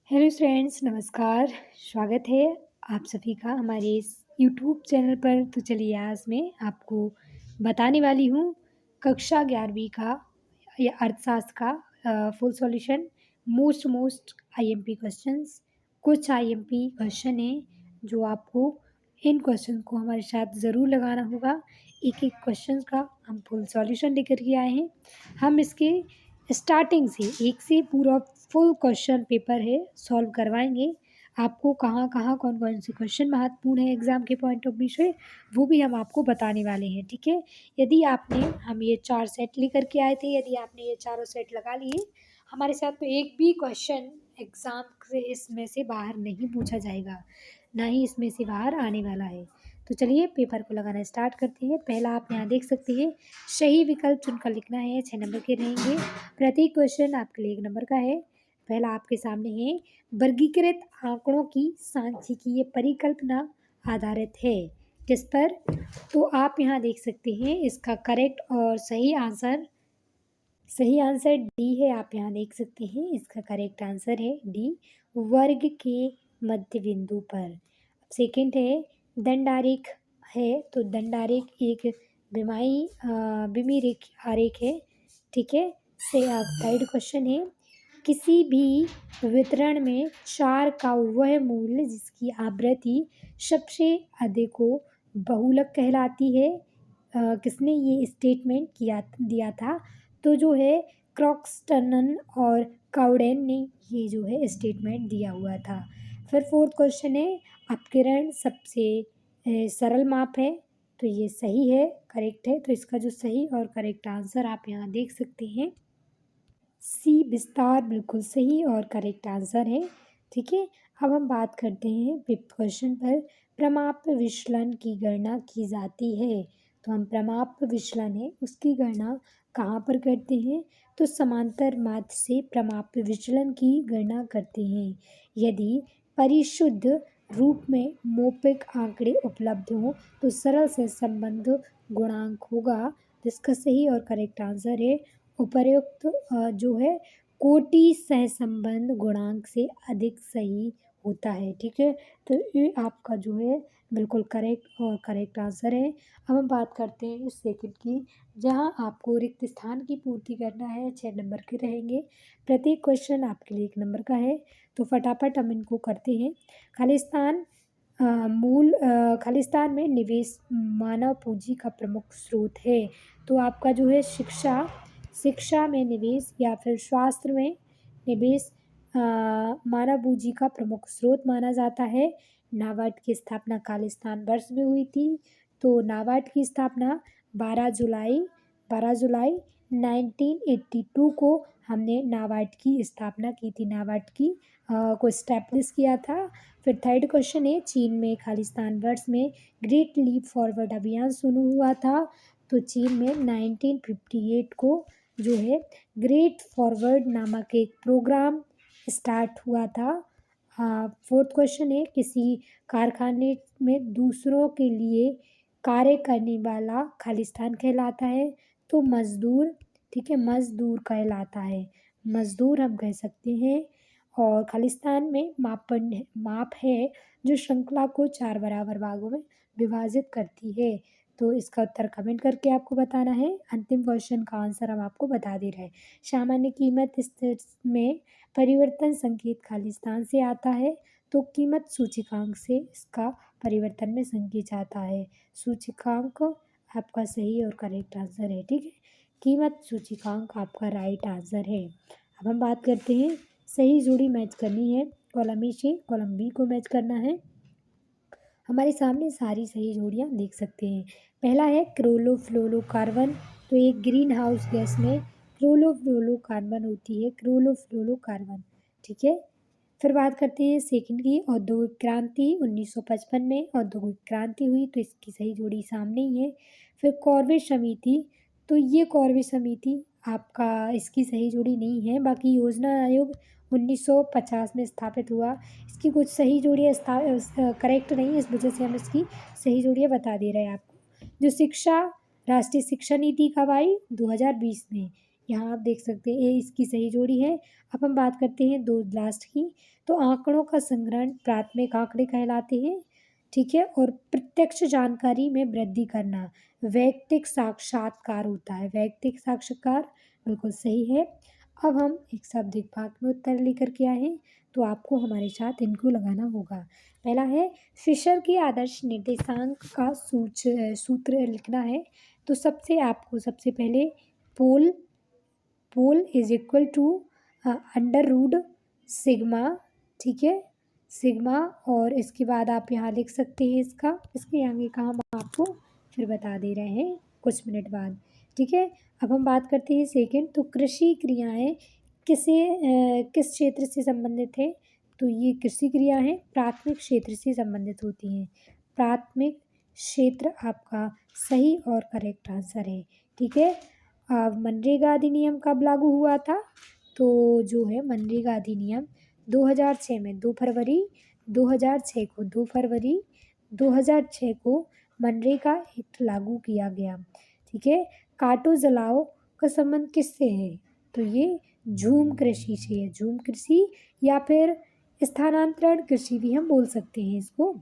Hello friends, नमस्कार। स्वागत है आप सभी का हमारे इस यूट्यूब चैनल पर। तो चलिए आज मैं आपको बताने वाली हूँ कक्षा 11वीं का या अर्थशास्त्र का full solution most IMP questions. कुछ आईएमपी क्वेश्चन हैं जो आपको इन क्वेश्चन को हमारे साथ ज़रूर लगाना होगा। एक एक क्वेश्चन का हम फुल सॉल्यूशन लेकर के आए हैं। हम इसके स्टार्टिंग से एक से पूरा फुल क्वेश्चन पेपर है सॉल्व करवाएंगे। आपको कहाँ कहाँ कौन कौन से क्वेश्चन महत्वपूर्ण है एग्ज़ाम के पॉइंट ऑफ व्यू से, वो भी हम आपको बताने वाले हैं। ठीक है, यदि आपने हम ये 4 सेट लेकर के आए थे, यदि आपने ये चारों सेट लगा लिए हमारे साथ, तो एक भी क्वेश्चन एग्ज़ाम से इसमें से बाहर नहीं पूछा जाएगा, ना ही इसमें से बाहर आने वाला है। तो चलिए पेपर को लगाना स्टार्ट करते हैं। पहला आप यहाँ देख सकते हैं, सही विकल्प चुनकर लिखना है। 6 नंबर के रहेंगे। प्रत्येक क्वेश्चन आपके लिए 1 नंबर का है। पहला आपके सामने है, वर्गीकृत आंकड़ों की सांख्यिकीय परिकल्पना आधारित है किस पर? तो आप यहाँ देख सकते हैं इसका करेक्ट और सही आंसर डी है। आप यहाँ देख सकते हैं इसका करेक्ट आंसर है डी, वर्ग के मध्य बिंदु पर। सेकंड है, दंडारेख है, तो दंडारेख एक बिमी रेख आरेख है। ठीक है, से आप थर्ड क्वेश्चन है, किसी भी वितरण में 4 का वह मूल्य जिसकी आवृत्ति सबसे अधिक हो बहुलक कहलाती है। किसने ये स्टेटमेंट दिया था? तो जो है क्रॉक्सटन और काउडेन ने ये जो है स्टेटमेंट दिया हुआ था। फिर फोर्थ क्वेश्चन है, अपकिरण सबसे सरल माप है, तो ये सही है, करेक्ट है। तो इसका जो सही और करेक्ट आंसर आप यहाँ देख सकते हैं, सी विस्तार बिल्कुल सही और करेक्ट आंसर है। ठीक है, अब हम बात करते हैं फिफ्थ क्वेश्चन पर, प्रमाप्य विचलन की गणना की जाती है। तो हम प्रमाप्य विचलन है उसकी गणना कहाँ पर करते हैं? तो समांतर माध्य से प्रमाप्य विचलन की गणना करते हैं। यदि परिशुद्ध रूप में मौपिक आंकड़े उपलब्ध हों तो सरल से संबंध गुणांक होगा। जिसका सही और करेक्ट आंसर है उपर्युक्त जो है कोटि सहसंबंध गुणांक से अधिक सही होता है। ठीक है, तो ये आपका जो है बिल्कुल करेक्ट और करेक्ट आंसर है। अब हम बात करते हैं इस सेकंड की, जहां आपको रिक्त स्थान की पूर्ति करना है। 6 नंबर के रहेंगे। प्रत्येक क्वेश्चन आपके लिए 1 नंबर का है। तो फटाफट हम इनको करते हैं। खालिस्तान खालिस्तान में निवेश मानव पूंजी का प्रमुख स्रोत है। तो आपका जो है शिक्षा में निवेश या फिर स्वास्थ्य में निवेश मानव पूंजी का प्रमुख स्रोत माना जाता है। नाबार्ड की स्थापना खालिस्तान वर्ष में हुई थी। तो नाबार्ड की स्थापना 12 जुलाई 1982 को हमने नाबार्ड की स्थापना की थी। नाबार्ड की को स्टैब्लिश किया था। फिर थर्ड क्वेश्चन है, चीन में खालिस्तान वर्ष में ग्रेट लीप फॉरवर्ड अभियान शुरू हुआ था। तो चीन में 1958 को जो है ग्रेट फॉरवर्ड नामक एक प्रोग्राम स्टार्ट हुआ था। फोर्थ क्वेश्चन है, किसी कारखाने में दूसरों के लिए कार्य करने वाला खालिस्तान कहलाता है। तो मजदूर, ठीक है, मजदूर कहलाता है, मजदूर हम कह सकते हैं। और खालिस्तान में माप है जो श्रृंखला को 4 बराबर भागों में विभाजित करती है। तो इसका उत्तर कमेंट करके आपको बताना है। अंतिम क्वेश्चन का आंसर हम आपको बता दे रहे हैं। सामान्य कीमत स्थिर में परिवर्तन संकेत खालिस्तान से आता है। तो कीमत सूचकांक से इसका परिवर्तन में संकेत आता है। सूचकांक आपका सही और करेक्ट आंसर है। ठीक है, कीमत सूचकांक आपका राइट आंसर है। अब हम बात करते हैं, सही जोड़ी मैच करनी है, कॉलम ए से कॉलम बी को मैच करना है। हमारे सामने सारी सही जोड़ियाँ देख सकते हैं। पहला है क्लोरोफ्लोरोकार्बन। तो एक ग्रीन हाउस गैस में क्लोरोफ्लोरोकार्बन होती है, क्लोरोफ्लोरोकार्बन। ठीक है, फिर बात करते हैं सेकंड की, औद्योगिक क्रांति 1955 में औद्योगिक क्रांति हुई, तो इसकी सही जोड़ी सामने ही है। फिर कॉर्बेट समिति, तो ये कॉर्बेट समिति आपका इसकी सही जोड़ी नहीं है। बाकी योजना आयोग 1950 में स्थापित हुआ, इसकी कुछ सही जोड़ियाँ करेक्ट नहीं है, इस वजह से हम इसकी सही जोड़ियाँ बता दे रहे हैं आपको। जो शिक्षा राष्ट्रीय शिक्षा नीति कब आई? 2020 में। यहाँ आप देख सकते हैं ए इसकी सही जोड़ी है। अब हम बात करते हैं दो लास्ट की। तो आंकड़ों का संग्रहण प्राथमिक आंकड़े कहलाते हैं, ठीक है। और प्रत्यक्ष जानकारी में वृद्धि करना वैयक्तिक साक्षात्कार होता है। वैयक्तिक साक्षात्कार बिल्कुल सही है। अब हम एक शाब्दिक भाग में उत्तर लेकर के आए हैं, तो आपको हमारे साथ इनको लगाना होगा। पहला है फिशर के आदर्श निर्देशांक का सूत्र लिखना है। तो आपको सबसे पहले pole pole is equal to under root sigma, ठीक है, सिग्मा। और इसके बाद आप यहाँ लिख सकते हैं इसके आगे का हम आपको फिर बता दे रहे हैं कुछ मिनट बाद, ठीक है। अब हम बात करते हैं सेकंड। तो कृषि क्रियाएं किस क्षेत्र से संबंधित है? तो ये कृषि क्रियाएं प्राथमिक क्षेत्र से संबंधित होती हैं। प्राथमिक क्षेत्र आपका सही और करेक्ट आंसर है, ठीक है। अब मनरेगा अधिनियम कब लागू हुआ था? तो जो है मनरेगा अधिनियम 2006 में 2 फरवरी 2006 को मनरेगा हित लागू किया गया, ठीक है। काटो जलाओ का संबंध किससे है? तो ये झूम कृषि से है। झूम कृषि या फिर स्थानांतरण कृषि भी हम बोल सकते हैं इसको।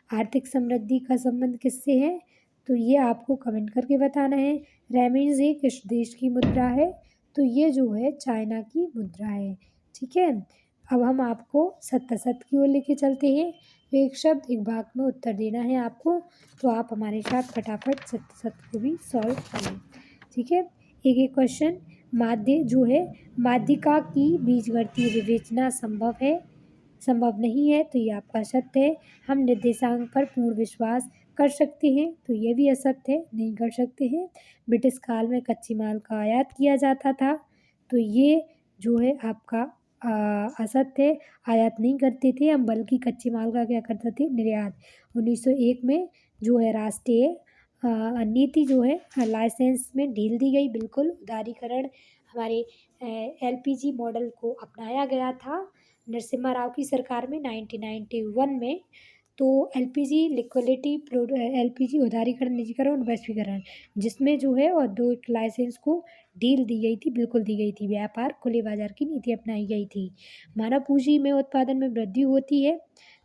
आर्थिक समृद्धि का संबंध किससे है? तो ये आपको कमेंट करके बताना है। रेमिज़े किस देश की मुद्रा है? तो ये जो है चाइना की मुद्रा है, ठीक है। अब हम आपको सत्य की ओर लेके चलते हैं। एक शब्द एक भाग में उत्तर देना है आपको, तो आप हमारे साथ फटाफट सत्य को भी सॉल्व करें, ठीक है। एक एक क्वेश्चन। माध्य जो है माध्यिका की बीजगणितीय विवेचना संभव नहीं है, तो ये आपका असत्य है। हम निर्देशांक पर पूर्ण विश्वास कर सकते हैं, तो ये भी असत्य है, नहीं कर सकते हैं। ब्रिटिश काल में कच्ची माल का आयात किया जाता था, तो ये जो है आपका असत्य है। आयात नहीं करते थे हम, बल्कि कच्चे माल का क्या करते थे? निर्यात। 1901 में जो है राष्ट्रीय नीति जो है लाइसेंस में ढील दी गई, बिल्कुल उदारीकरण हमारे एलपीजी मॉडल को अपनाया गया था नरसिम्हा राव की सरकार में 1991 में। तो एलपीजी उदारीकरण, निजीकरण और वैश्वीकरण, जिसमें जो है औद्योगिक लाइसेंस को ढील दी गई थी, बिल्कुल दी गई थी। व्यापार खुले बाजार की नीति अपनाई गई थी। मानव पूंजी में उत्पादन में वृद्धि होती है,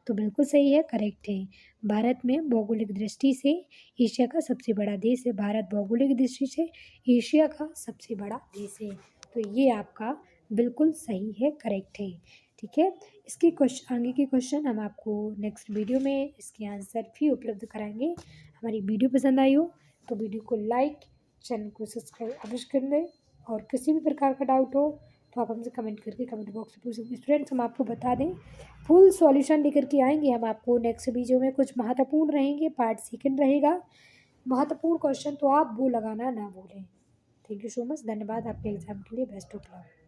तो बिल्कुल सही है, करेक्ट है। भारत में भौगोलिक दृष्टि से एशिया का सबसे बड़ा देश है। भारत भौगोलिक दृष्टि से एशिया का सबसे बड़ा देश है, तो ये आपका बिल्कुल सही है, करेक्ट है, ठीक है। इसके आगे के क्वेश्चन हम आपको नेक्स्ट वीडियो में इसके आंसर भी उपलब्ध कराएंगे। हमारी वीडियो पसंद आई हो तो वीडियो को लाइक, चैनल को सब्सक्राइब अवश्य कर लें। और किसी भी प्रकार का डाउट हो तो आप हमसे कमेंट करके कमेंट बॉक्स में पूछ सकते हैं। स्टूडेंट्स, हम आपको बता दें फुल सॉल्यूशन लेकर के आएंगे हम आपको नेक्स्ट वीडियो में। कुछ महत्वपूर्ण रहेंगे, पार्ट सेकंड रहेगा। महत्वपूर्ण क्वेश्चन तो आप वो लगाना ना भूलें। थैंक यू सो मच, धन्यवाद। आपके एग्जाम के लिए बेस्ट ऑफ लक।